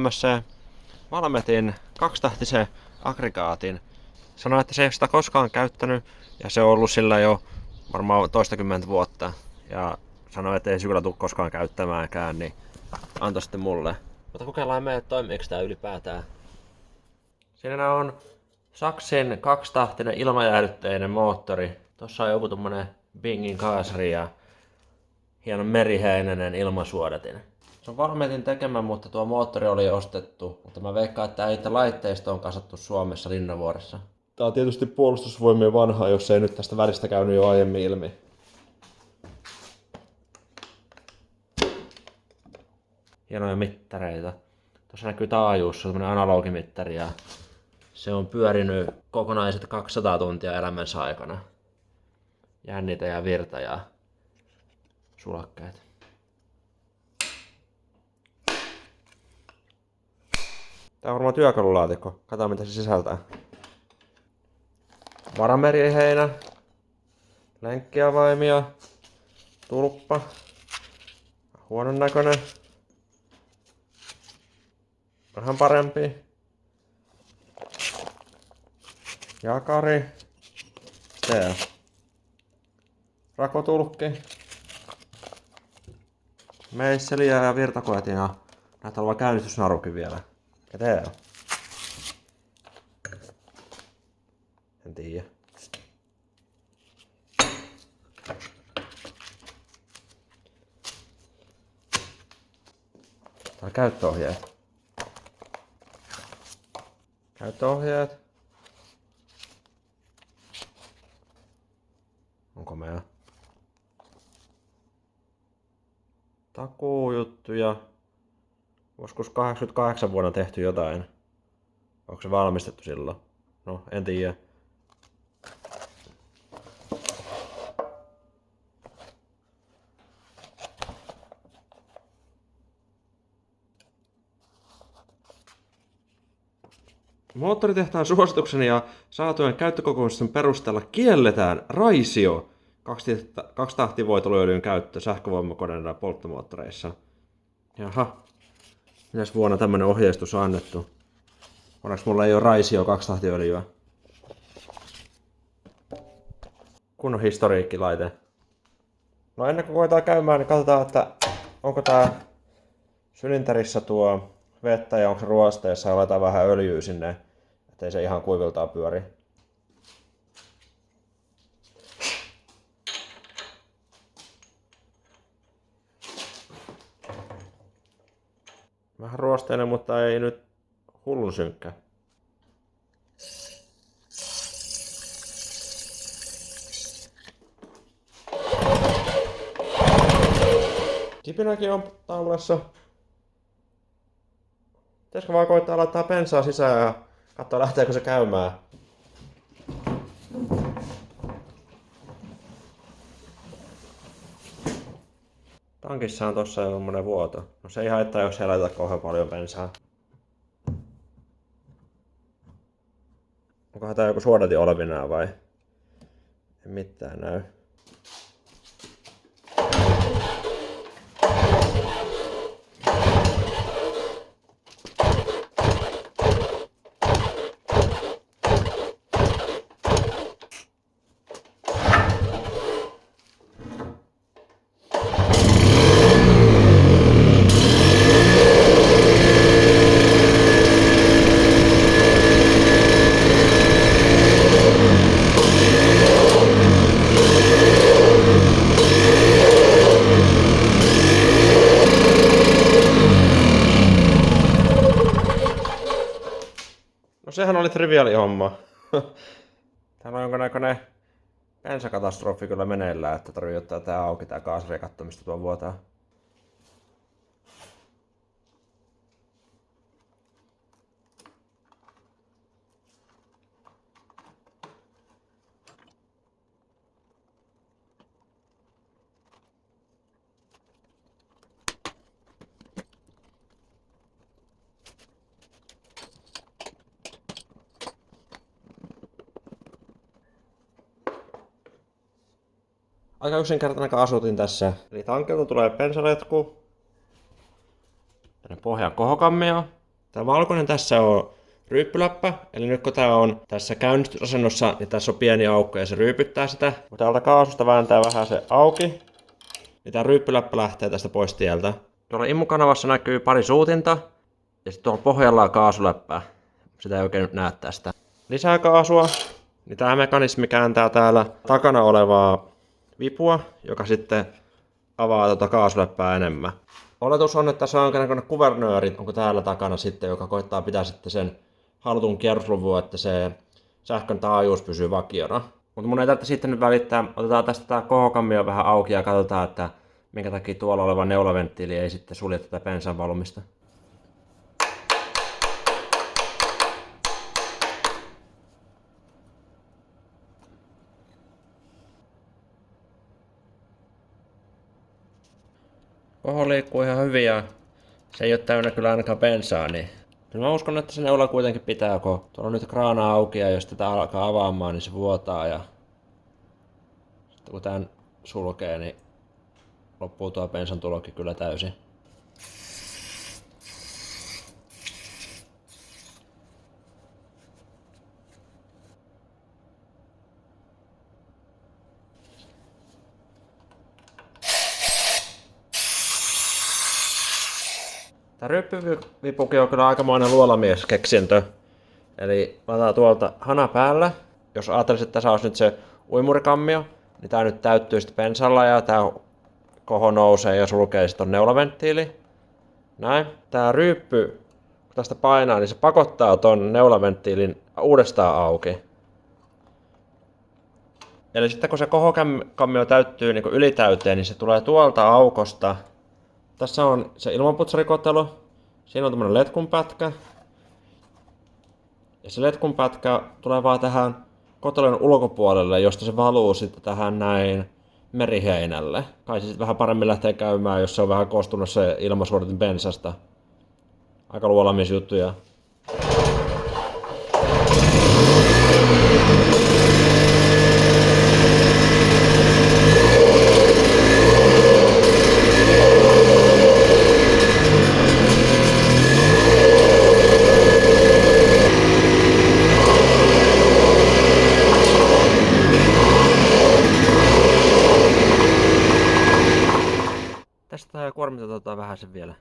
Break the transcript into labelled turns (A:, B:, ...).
A: tämmösen Valmetin kaksitahtisen aggregaatin. Sanoi, että se ei ole sitä koskaan käyttänyt ja se on ollut sillä jo varmaan toistakymmentä vuotta. Ja sanoi, että ei se kyllä tule koskaan käyttämäänkään, niin antoi sitten mulle. Mutta kokeillaan me, että toimiiko tää ylipäätään. Siinä on Saxin kaksitahtinen ilmajäähdytteinen moottori. Tossa on joku tommonen Bingin kaasari ja hieno meriheinäinen ilmansuodatin. Se on Valmetin tekemä, mutta tuo moottori oli ostettu. Mutta mä veikkaan, että itse laitteisto on kasattu Suomessa Linnavuoressa. Tää on tietysti puolustusvoimien vanha, jos ei nyt tästä väristä käynyt jo aiemmin ilmi. Hienoja mittareita. Tuossa näkyy taajuus, se on tämmönen analogimittari ja se on pyörinyt kokonaiset 200 tuntia elämänsä aikana. Jännitä ja virta ja sulakkeet. Tää on varmaan työkalulaatikko. Katsotaan mitä se sisältää. Varameriheinä. Lenkkiavaimia. Tulppa. Huonon näköinen. Vähän parempi. Jakari. Tää. Rakotulkki. Meisseliä ja virtakoetina. Näyttää olevan käynnistysnarukin vielä. Ja tää on. En tiedä. Tää on käyttöohjeet. Käyttöohjeet. Onko meillä takuujuttuja? Joskus 88 vuonna tehty jotain. Onko se valmistettu silloin? No, en tiedä. Moottoritehtaan suosituksen ja saatujen käyttökokemusten perusteella kielletään raisio kaksitahtivoiteluöljyn käyttö sähkövoimakoneilla ja polttomoottoreissa. Jaha. Mitäs vuonna tämmönen ohjeistus on annettu? Onneksi mulla ei ole raisio kaksitahtiöljyä. Kunnon historiikkilaite. No ennen kuin koetaan käymään, niin katsotaan, että onko tää sylinterissä tuo vettä ja onko se ruosteessa ja laitetaan vähän öljyä sinne, ettei se ihan kuiviltaa pyöri. Vähän ruosteinen, mutta ei nyt hullun synkkä. Kipinäkin on taulassa. Pitäisikö vaan koittaa laittaa bensaa sisään ja katsoa lähteekö se käymään. Tankissa on tossa jo tommonen vuoto. No se ei haittaa, jos ei laiteta kauhean paljon bensaa. Onkohan tää joku suodatin olevinaan vai? Ei mitään näy. No sehän oli triviaali homma. Täällä on jonkinnäköinen bensakatastrofi kyllä meneillään, että tarvii ottaa tää auki tää kaasari ja katsoa mistä tuo vuotaa. Aika yksinkertainen asutin tässä. Eli tankilta tulee bensaletku. Tänne pohjaan kohokammia. Tämä valkoinen tässä on ryyppyläppä, eli nyt kun tämä on tässä käynnistysasennossa, niin tässä on pieni aukko ja se ryypyttää sitä. Kun täältä kaasusta vääntää vähän se auki, niin tämä ryyppyläppä lähtee tästä pois tieltä. Tuolla immukanavassa näkyy pari suutinta, ja sitten tuolla pohjalla on kaasuläppää. Sitä ei oikein nyt näe tästä. Lisää kaasua, niin tämä mekanismi kääntää täällä takana olevaa vipua, joka sitten avaa tuota kaasuläppää enemmän. Oletus on, että tässä on jonkinlainen kuvernööri, onko täällä takana sitten, joka koittaa pitää sitten sen halutun kierrosluvun, että se sähkön taajuus pysyy vakiona. Mutta mun ei tarvitse sitten nyt välittää, otetaan tästä tää kohokammio vähän auki ja katsotaan, että minkä takia tuolla oleva neulaventtiili ei sitten sulje tätä bensan valumista. Koho liikkuu ihan hyvin ja se ei ole täynnä kyllä ainakaan bensaa, niin kyllä mä uskon, että se neula kuitenkin pitää, kun tuolla on nyt kraana auki ja jos tätä alkaa avaamaan, niin se vuotaa ja sitten kun tän sulkee, niin loppuu tuo bensan tulokin kyllä täysin. Tää ryppyvipukin on kyllä aikamoinen luolamieskeksintö. Eli laitetaan tuolta hana päällä. Jos ajattelisit, että tässä olisi nyt se uimurikammio, niin tää nyt täyttyy sitten bensalla ja tää koho nousee ja sulkee sitten on neulaventtiili. Näin. Tää ryyppy, kun tästä painaa, niin se pakottaa ton neulaventtiilin uudestaan auki. Eli sitten kun se kohokammio täyttyy niin ylitäyteen, niin se tulee tuolta aukosta. Tässä on se ilmanputsarikotelo. Siinä on tämmönen letkun pätkä. Ja se letkun pätkä tulee vaan tähän kotelon ulkopuolelle, josta se valuu sitten tähän näin meriheinälle. Kai se sitten vähän paremmin lähtee käymään, jos se on vähän koostunut se ilmasuodatin bensasta. Aika luolamisjuttuja. Tästä kuormitetaan vähän sen vielä.